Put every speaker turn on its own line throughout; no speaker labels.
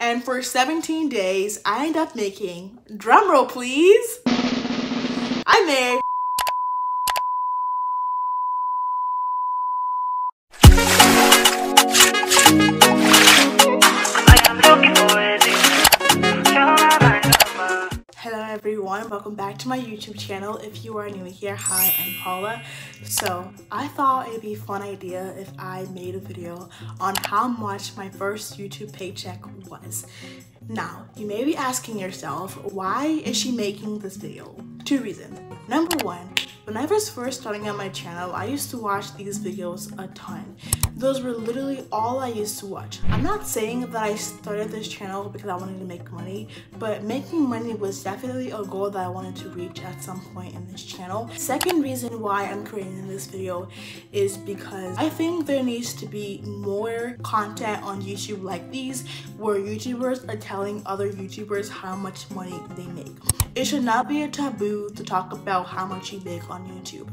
And for 17 days, I ended up making, drumroll please, I made Hello everyone, welcome back to my YouTube channel. If you are new here, hi, I'm Paula. So I thought it'd be a fun idea if I made a video on how much my first YouTube paycheck was. Now, you may be asking yourself, why is she making this video? Two reasons. Number one, when I was first starting out my channel, I used to watch these videos a ton. Those were literally all I used to watch. I'm not saying that I started this channel because I wanted to make money, but making money was definitely a goal that I wanted to reach at some point in this channel. Second reason why I'm creating this video is because I think there needs to be more content on YouTube like these, where YouTubers are telling other YouTubers how much money they make. It should not be a taboo to talk about how much you make on YouTube.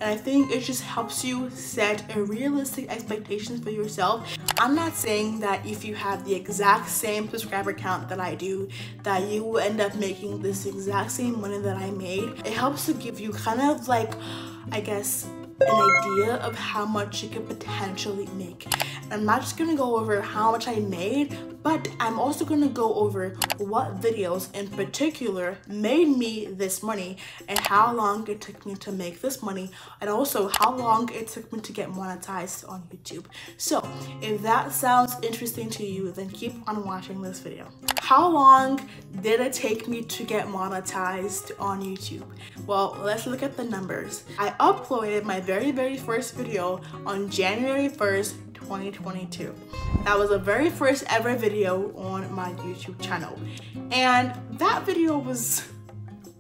And I think it just helps you set a realistic expectation for yourself. I'm not saying that if you have the exact same subscriber count that I do, that you will end up making this exact same money that I made. It helps to give you kind of like, I guess, an idea of how much you could potentially make. And I'm not just gonna go over how much I made, but I'm also gonna go over what videos in particular made me this money and how long it took me to make this money, and also how long it took me to get monetized on YouTube. So if that sounds interesting to you, then keep on watching this video. How long did it take me to get monetized on YouTube? Well, let's look at the numbers. I uploaded my very first video on January 1st, 2022. That was the very first ever video on my YouTube channel. And that video was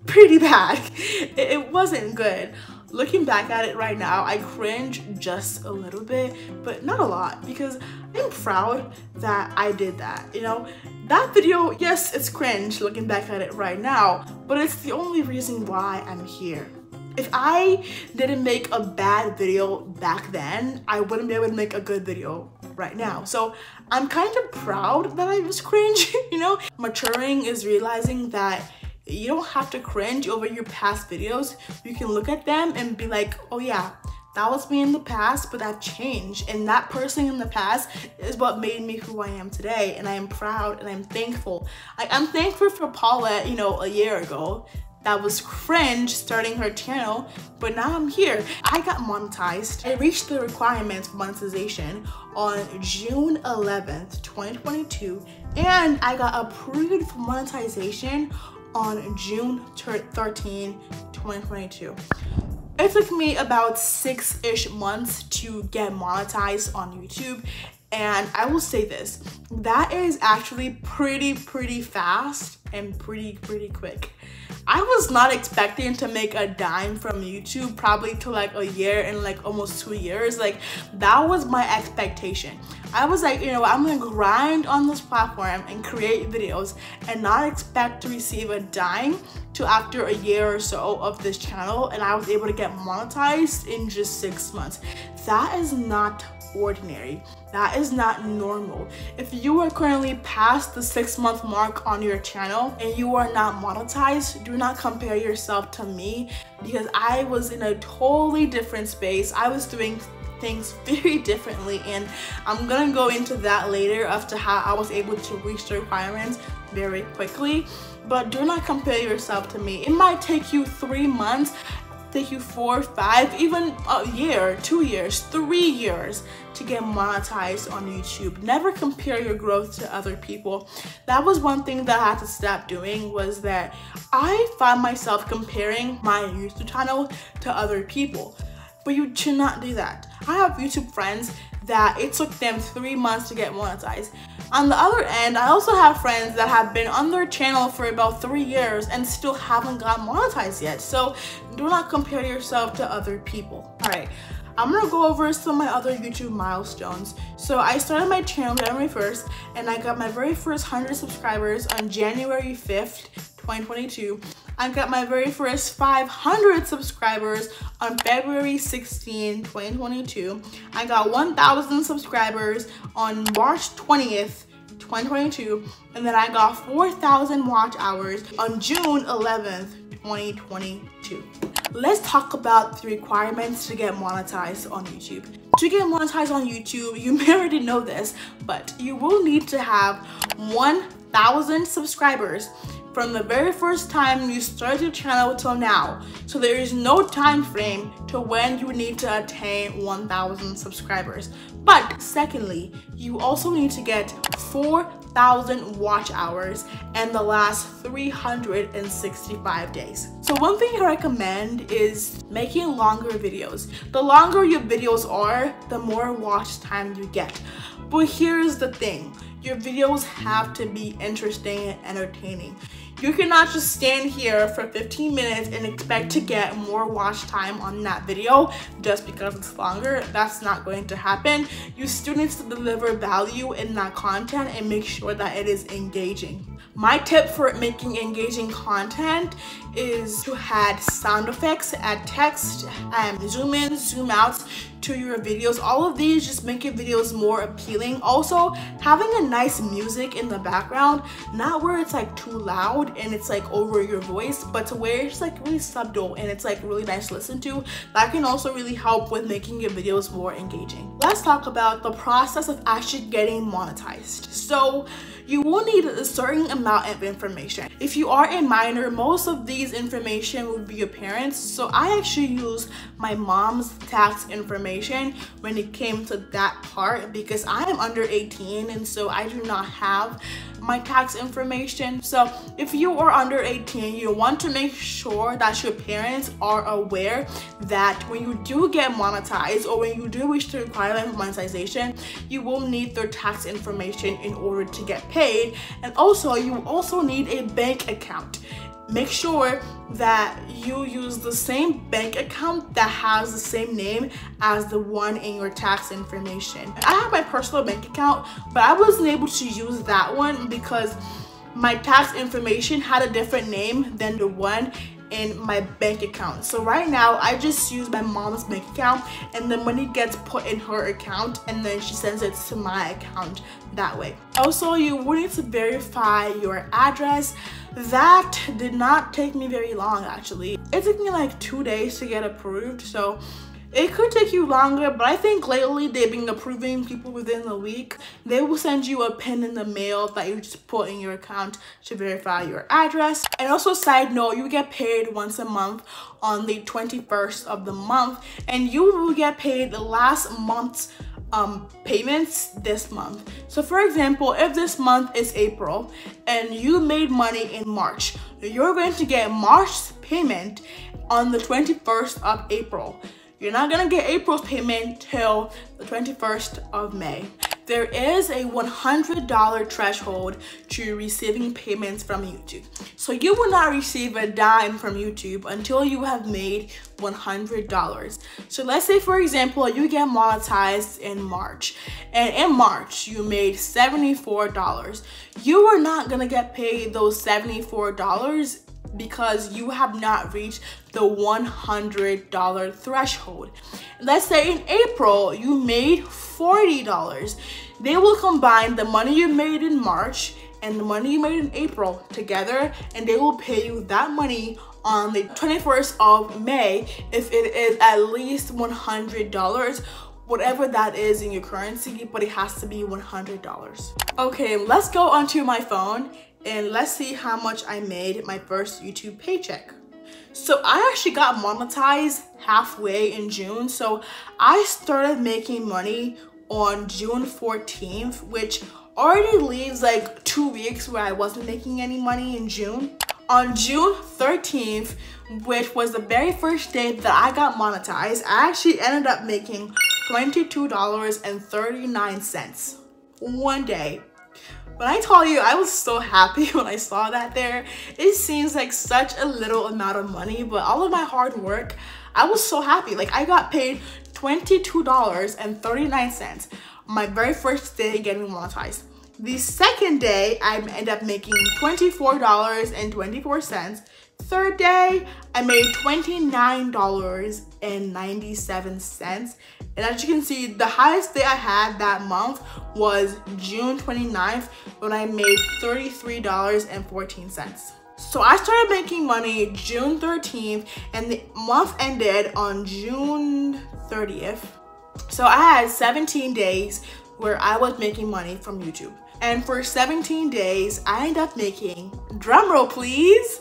pretty bad. It wasn't good. Looking back at it right now, I cringe just a little bit, but not a lot, because I'm proud that I did that. You know, that video, yes, it's cringe looking back at it right now, but it's the only reason why I'm here. If I didn't make a bad video back then, I wouldn't be able to make a good video right now. So I'm kind of proud that I was cringe, you know? Maturing is realizing that you don't have to cringe over your past videos. You can look at them and be like, oh yeah, that was me in the past, but I've changed. And that person in the past is what made me who I am today. And I am proud and I'm thankful. I'm thankful for Paula, you know, a year ago. That was cringe starting her channel, but now I'm here. I got monetized. I reached the requirements for monetization on June 11th, 2022, and I got approved for monetization on June 13, 2022. It took me about 6-ish months to get monetized on YouTube, and I will say this, that is actually pretty fast and pretty quick. I was not expecting to make a dime from YouTube probably to like a year and like almost 2 years. Like, that was my expectation. I was like, you know, I'm gonna grind on this platform and create videos and not expect to receive a dime till after a year or so of this channel, and I was able to get monetized in just 6 months. That is not ordinary. That is not normal. If you are currently past the 6-month mark on your channel and you are not monetized, do not compare yourself to me, because I was in a totally different space. I was doing things very differently, and I'm gonna go into that later as to how I was able to reach the requirements very quickly. But do not compare yourself to me. It might take you 3 months, take you 4, 5, even a year, 2 years, 3 years to get monetized on YouTube. Never compare your growth to other people. That was one thing that I had to stop doing, was that I found myself comparing my YouTube channel to other people. But you should not do that. I have YouTube friends that it took them 3 months to get monetized. On the other end, I also have friends that have been on their channel for about 3 years and still haven't gotten monetized yet. So do not compare yourself to other people. All right, I'm gonna go over some of my other YouTube milestones. So I started my channel January 1st, and I got my very first 100 subscribers on January 5th, 2022. I got my very first 500 subscribers on February 16, 2022. I got 1,000 subscribers on March 20th, 2022, and then I got 4,000 watch hours on June 11th, 2022. Let's talk about the requirements to get monetized on YouTube. To get monetized on YouTube, you may already know this, but you will need to have 1,000 subscribers from the very first time you start your channel till now. So there is no time frame to when you need to attain 1,000 subscribers. But secondly, you also need to get 4,000 watch hours in the last 365 days. So one thing I recommend is making longer videos. The longer your videos are, the more watch time you get. But here's the thing, your videos have to be interesting and entertaining. You cannot just stand here for 15 minutes and expect to get more watch time on that video just because it's longer. That's not going to happen. You still need to deliver value in that content and make sure that it is engaging. My tip for making engaging content is to add sound effects, add text, zoom in, zoom out to your videos. All of these just make your videos more appealing. Also, having a nice music in the background, not where it's like too loud and it's like over your voice, but to where it's like really subtle and it's like really nice to listen to. That can also really help with making your videos more engaging. Let's talk about the process of actually getting monetized. So you will need a certain amount of information. If you are a minor, most of these information would be your parents. So I actually used my mom's tax information when it came to that part because I am under 18 and so I do not have my tax information. So if you are under 18, you want to make sure that your parents are aware that when you do get monetized or when you do wish to require them for monetization, you will need their tax information in order to get paid. And also you also need a bank account. Make sure that you use the same bank account that has the same name as the one in your tax information. I have my personal bank account, but I wasn't able to use that one because my tax information had a different name than the one in my bank account. So right now I just use my mom's bank account and the money gets put in her account and then she sends it to my account that way. Also, you will need to verify your address. That did not take me very long actually. It took me like 2 days to get approved, so it could take you longer, but I think lately they've been approving people within a week. They will send you a pin in the mail that you just put in your account to verify your address. And also, side note, you get paid once a month on the 21st of the month, and you will get paid the last month's payments this month. So for example, if this month is April and you made money in March, you're going to get March's payment on the 21st of April. You're not gonna get April's payment till the 21st of May. There is a $100 threshold to receiving payments from YouTube. So you will not receive a dime from YouTube until you have made $100. So let's say, for example, you get monetized in March, and in March you made $74. You are not gonna get paid those $74 because you have not reached the $100 threshold. Let's say in April you made $40. They will combine the money you made in March and the money you made in April together, and they will pay you that money on the 21st of May if it is at least $100. Whatever that is in your currency, but it has to be $100. Okay, let's go onto my phone and let's see how much I made my first YouTube paycheck. So I actually got monetized halfway in June. So I started making money on June 14th, which already leaves like 2 weeks where I wasn't making any money in June. On June 13th, which was the very first day that I got monetized, I actually ended up making $22.39 one day. When I tell you, I was so happy when I saw that there. It seems like such a little amount of money, but all of my hard work, I was so happy. Like, I got paid $22.39 my very first day getting monetized. The second day, I ended up making $24.24. Third day, I made $29.97. And as you can see, the highest day I had that month was June 29th when I made $33.14. So I started making money June 13th and the month ended on June 30th. So I had 17 days where I was making money from YouTube. And for 17 days, I ended up making, drumroll please,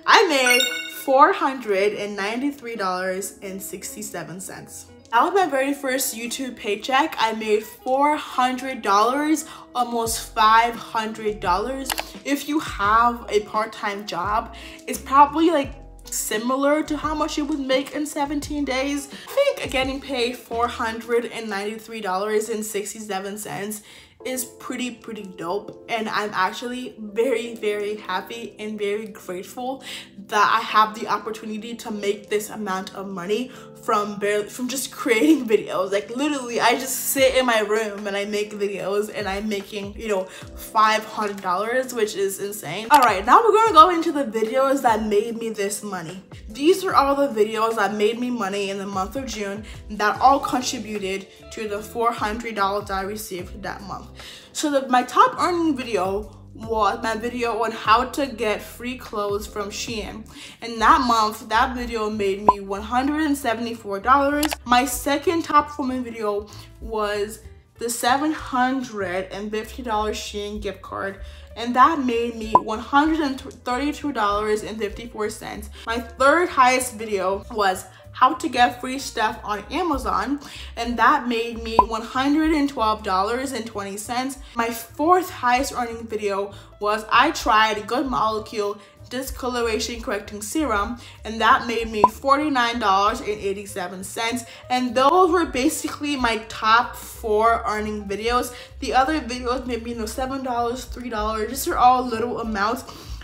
I made $493.67. That was my very first YouTube paycheck. I made $400, almost $500. If you have a part-time job, it's probably like similar to how much you would make in 17 days. I think getting paid $493.67 is pretty dope, and I'm actually very happy and very grateful that I have the opportunity to make this amount of money from just creating videos. Like literally, I just sit in my room and I make videos and I'm making, you know, $500, which is insane. All right, now we're gonna go into the videos that made me this money. These are all the videos that made me money in the month of June that all contributed to the $400 I received that month. So my top earning video was my video on how to get free clothes from Shein. And that month, that video made me $174. My second top performing video was the $750 Shein gift card, and that made me $132.54. My third highest video was how to get free stuff on Amazon, and that made me $112.20. My fourth highest earning video was I tried Good Molecule discoloration correcting serum, and that made me $49.87. And those were basically my top 4 earning videos. The other videos made me, you know, $7, $3. These are all little amounts.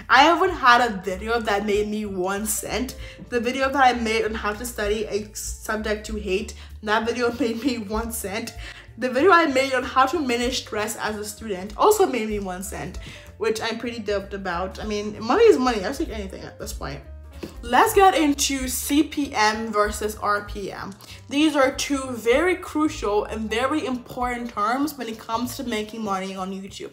I haven't had a video that made me 1 cent. The video that I made on how to study a subject to hate, that video made me 1 cent. The video I made on how to manage stress as a student also made me 1 cent, which I'm pretty doped about. I mean, money is money. I'll take anything at this point. Let's get into CPM versus RPM. These are two very crucial and very important terms when it comes to making money on YouTube.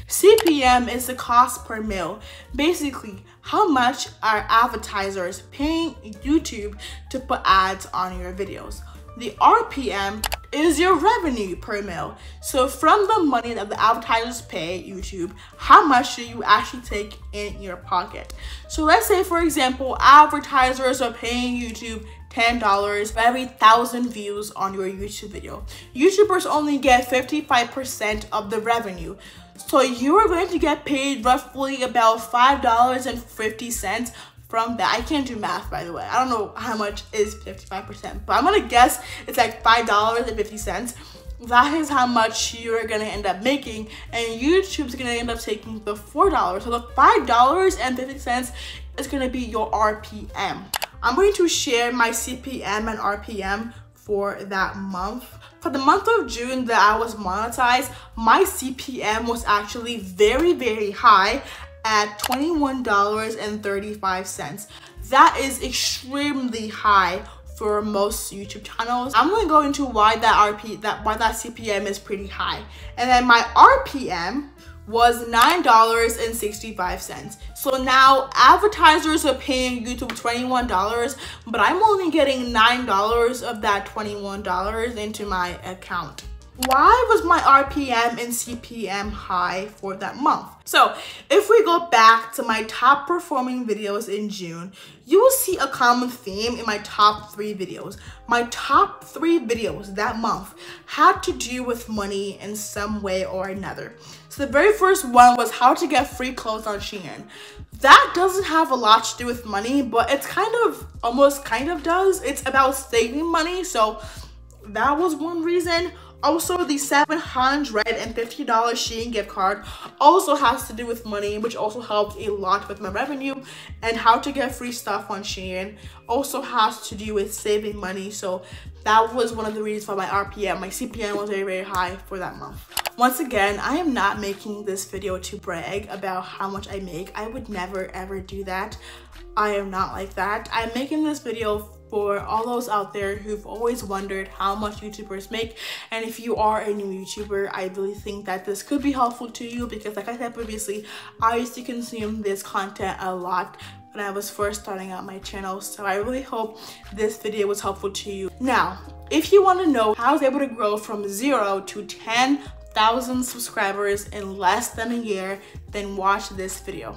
CPM is the cost per mil. Basically, how much are advertisers paying YouTube to put ads on your videos? The RPM is your revenue per mil. So from the money that the advertisers pay YouTube, how much do you actually take in your pocket? So let's say, for example, advertisers are paying YouTube $10 for every 1,000 views on your YouTube video. YouTubers only get 55% of the revenue. So you are going to get paid roughly about $5.50 from that. I can't do math, by the way. I don't know how much is 55%, but I'm gonna guess it's like $5.50. That is how much you're gonna end up making, and YouTube's gonna end up taking the $4. So the $5.50 is gonna be your RPM. I'm going to share my CPM and RPM for that month. For the month of June that I was monetized, my CPM was actually very high at $21.35. That is extremely high for most YouTube channels. I'm gonna go into why that CPM is pretty high. And then my RPM was $9.65. So now advertisers are paying YouTube $21, but I'm only getting $9 of that $21 into my account. Why was my RPM and CPM high for that month? So if we go back to my top performing videos in June, you will see a common theme in my top 3 videos. My top 3 videos that month had to do with money in some way or another. So the very first one was how to get free clothes on Shein. That doesn't have a lot to do with money, but it's almost kind of does. It's about saving money, so that was one reason. Also, the $750 Shein gift card also has to do with money, which also helped a lot with my revenue. And how to get free stuff on Shein also has to do with saving money. So that was one of the reasons for my RPM. My CPM was very high for that month. Once again, I am not making this video to brag about how much I make. I would never ever do that. I am not like that. I'm making this video for all those out there who've always wondered how much YouTubers make. And if you are a new YouTuber, I really think that this could be helpful to you, because like I said previously, I used to consume this content a lot when I was first starting out my channel. So I really hope this video was helpful to you. Now, if you want to know how I was able to grow from 0 to 10,000 subscribers in less than a year, then watch this video.